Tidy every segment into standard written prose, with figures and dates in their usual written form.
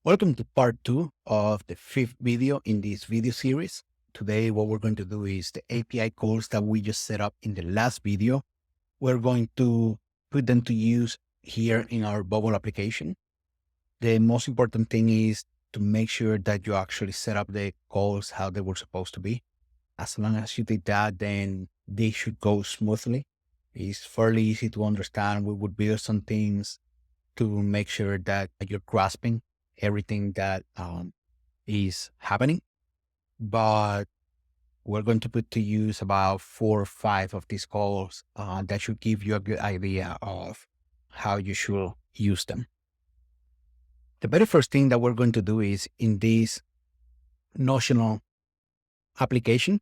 Welcome to part two of the fifth video in this video series. Today, what we're going to do is the API calls that we just set up in the last video. We're going to put them to use here in our Bubble application. The most important thing is to make sure that you actually set up the calls how they were supposed to be. As long as you did that, then they should go smoothly. It's fairly easy to understand. We would build some things to make sure that you're grasping everything that is happening. But we're going to put to use about 4 or 5 of these calls that should give you a good idea of how you should use them. The very first thing that we're going to do is in this Notional application,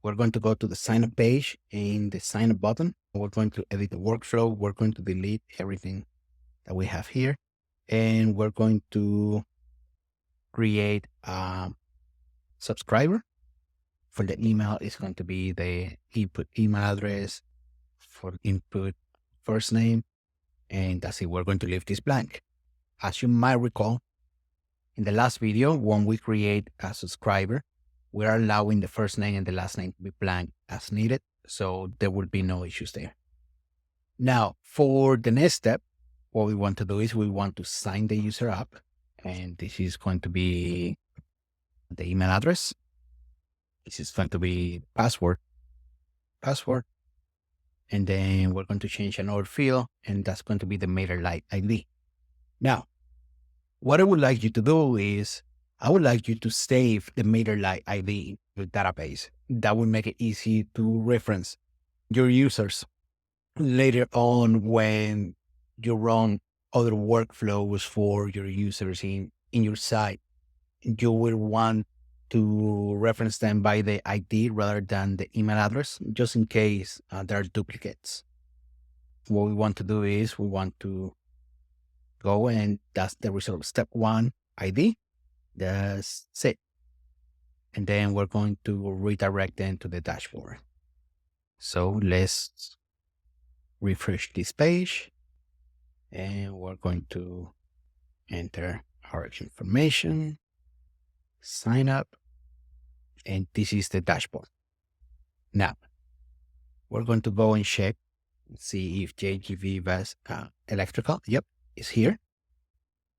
we're going to go to the sign up page and the sign up button. We're going to edit the workflow. We're going to delete everything that we have here. And we're going to create a subscriber. For the email, it's going to be the input email address, for input first name, and that's it. We're going to leave this blank. As you might recall, in the last video, when we create a subscriber, we're allowing the first name and the last name to be blank as needed, so there will be no issues there. Now, for the next step, what we want to do is we want to sign the user up, and this is going to be the email address. This is going to be password, and then we're going to change another field, and that's going to be the MailerLite ID. Now, what I would like you to do is I would like you to save the MailerLite ID to the database. That would make it easy to reference your users later on when you run other workflows for your users in your site. You will want to reference them by the ID rather than the email address, just in case there are duplicates. What we want to do is we want to go, and that's the result. Step 1, ID. That's it. And then we're going to redirect them to the dashboard. So let's refresh this page, and we're going to enter our information, sign up, and this is the dashboard. Now, we're going to go and check, see if JGV was electrical. Yep, it's here.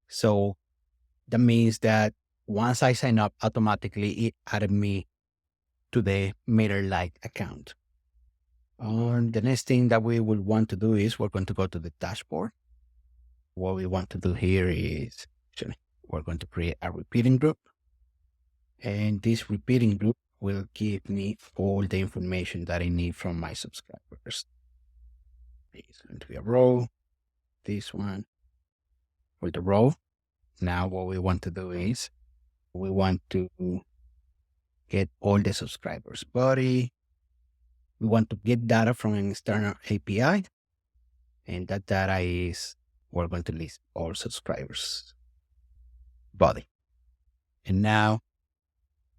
So that means that once I sign up, automatically it added me to the MailerLite account. The next thing that we will want to do is we're going to go to the dashboard. What we want to do here is actually we're going to create a repeating group. And this repeating group will give me all the information that I need from my subscribers. It's going to be a row, this one for the row. Now what we want to do is we want to get all the subscribers body. We want to get data from an external API. And that data is, we're going to list all subscribers body. And now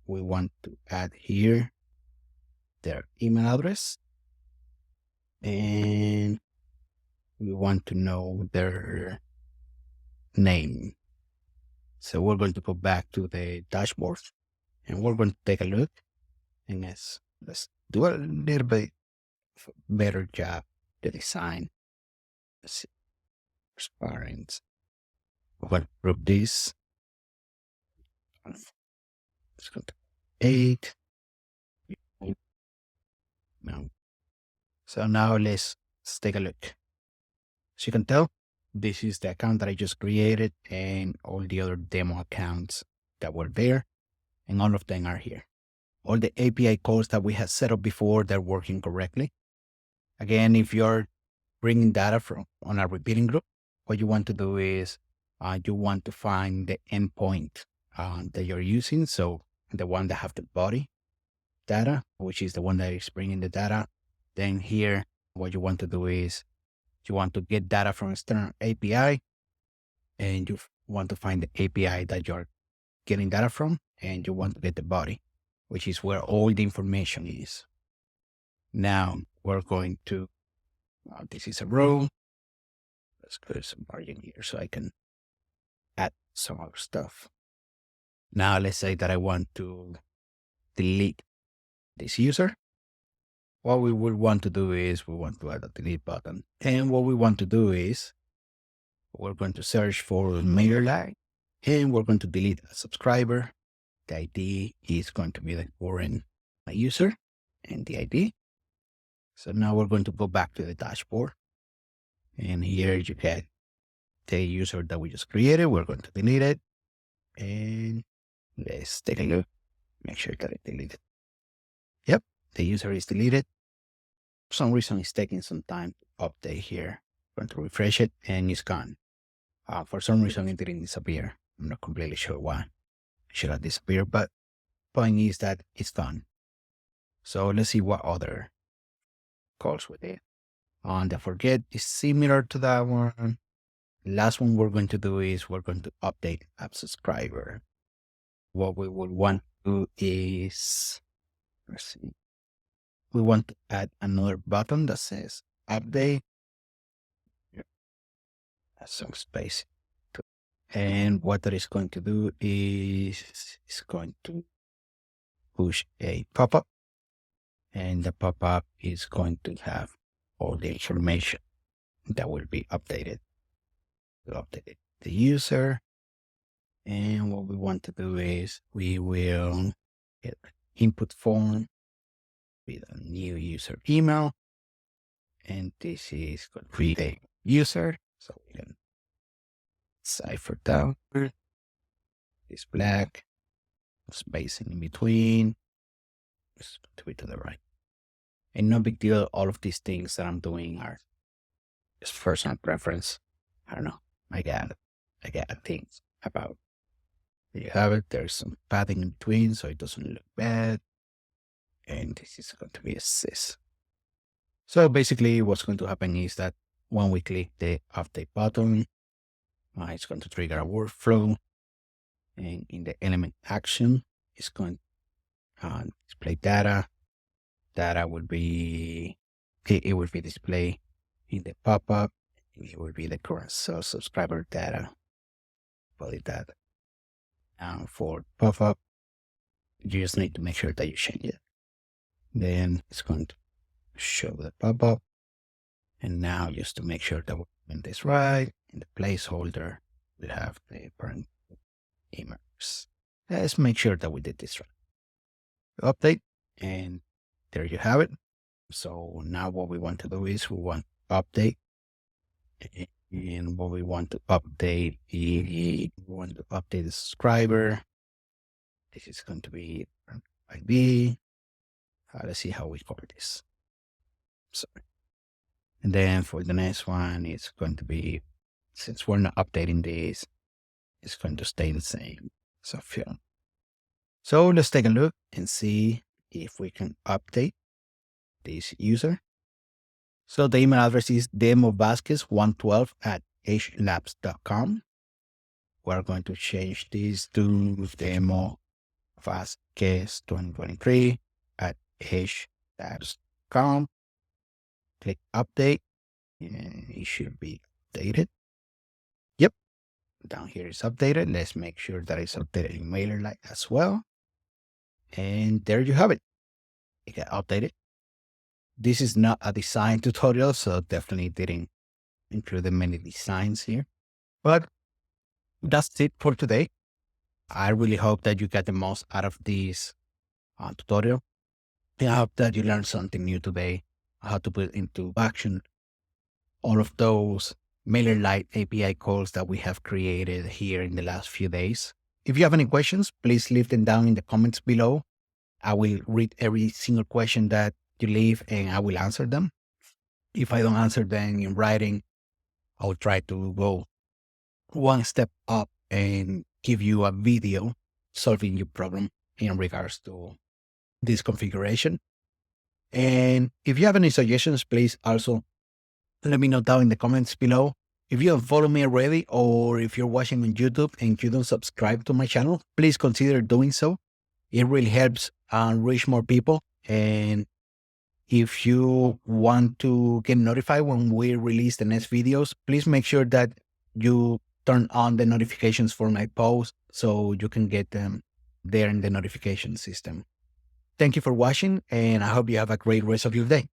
we want to add here their email address, and we want to know their name. So we're going to go back to the dashboard, and we're going to take a look, and let's do a little bit better job the design. Let's see, transparent. We're going to group this. Let's go to 8. No. So now let's take a look. As you can tell, this is the account that I just created and all the other demo accounts that were there, and all of them are here. All the API calls that we had set up before, they're working correctly. Again, if you're bringing data from on a repeating group, what you want to do is you want to find the endpoint that you're using. So the one that have the body data, which is the one that is bringing the data. Then here, what you want to do is you want to get data from external API, and you want to find the API that you're getting data from, and you want to get the body, which is where all the information is. Now we're going to, this is a row. Let's put some margin here so I can add some other stuff. Now let's say that I want to delete this user. What we would want to do is we want to add a delete button. And what we want to do is we're going to search for MailerLite and we're going to delete a subscriber. The ID is going to be the current user and the ID. So now we're going to go back to the dashboard. And here you get the user that we just created. We're going to delete it. And let's take a look. Make sure that it's deleted. Yep, the user is deleted. For some reason, it's taking some time to update here. I'm going to refresh it and it's gone. For some reason, it didn't disappear. I'm not completely sure why. It should have disappeared, but point is that it's done. So let's see what other calls we did. On the forget is similar to that one. Last one we're going to do is we're going to update app subscriber. What we would want to do is, let's see, we want to add another button that says update. That's some space. And what that is going to do is it's going to push a pop-up. And the pop-up is going to have all the information that will be updated. We'll update the user. And what we want to do is we will get input form with a new user email. And this is going to be a user. So we can cipher down. It's black, spacing in between. Just to be to the right. And no big deal. All of these things that I'm doing are just personal preference. I don't know. I got things about. There you have it. There's some padding in between so it doesn't look bad. And this is going to be a sys. So basically what's going to happen is that when we click the update button, it's going to trigger a workflow. And in the element action, it's going to display data. Data will be, it will be displayed in the pop-up. It will be the current subscriber data. Valid that. Now for pop-up, you just need to make sure that you change it. Then it's going to show the pop-up. And now just to make sure that we're doing this right, in the placeholder, we have the parent emails. Let's make sure that we did this right. Update, and there you have it. So now what we want to do is we want to update. And what we want to update is we want to update the subscriber. This is going to be ID. Let's see how we cover this. Sorry. And then for the next one, it's going to be, since we're not updating this, it's going to stay the same. So fill. So let's take a look and see if we can update this user. So the email address is demovasquez112@hlabs.com. We're going to change this to demovasquez2023@hlabs.com. Click update and it should be updated. Yep. Down here is updated. Let's make sure that it's updated in MailerLite as well. And there you have it. It got updated. This is not a design tutorial, so definitely didn't include many designs here. But that's it for today. I really hope that you get the most out of this tutorial. I hope that you learned something new today, how to put into action all of those MailerLite API calls that we have created here in the last few days. If you have any questions, please leave them down in the comments below. I will read every single question that you leave and I will answer them. If I don't answer them in writing, I will try to go one step up and give you a video solving your problem in regards to this configuration. And if you have any suggestions, please also let me know down in the comments below. If you have followed me already, or if you're watching on YouTube and you don't subscribe to my channel, please consider doing so. It really helps reach more people. And if you want to get notified when we release the next videos, please make sure that you turn on the notifications for my posts so you can get them there in the notification system. Thank you for watching, and I hope you have a great rest of your day.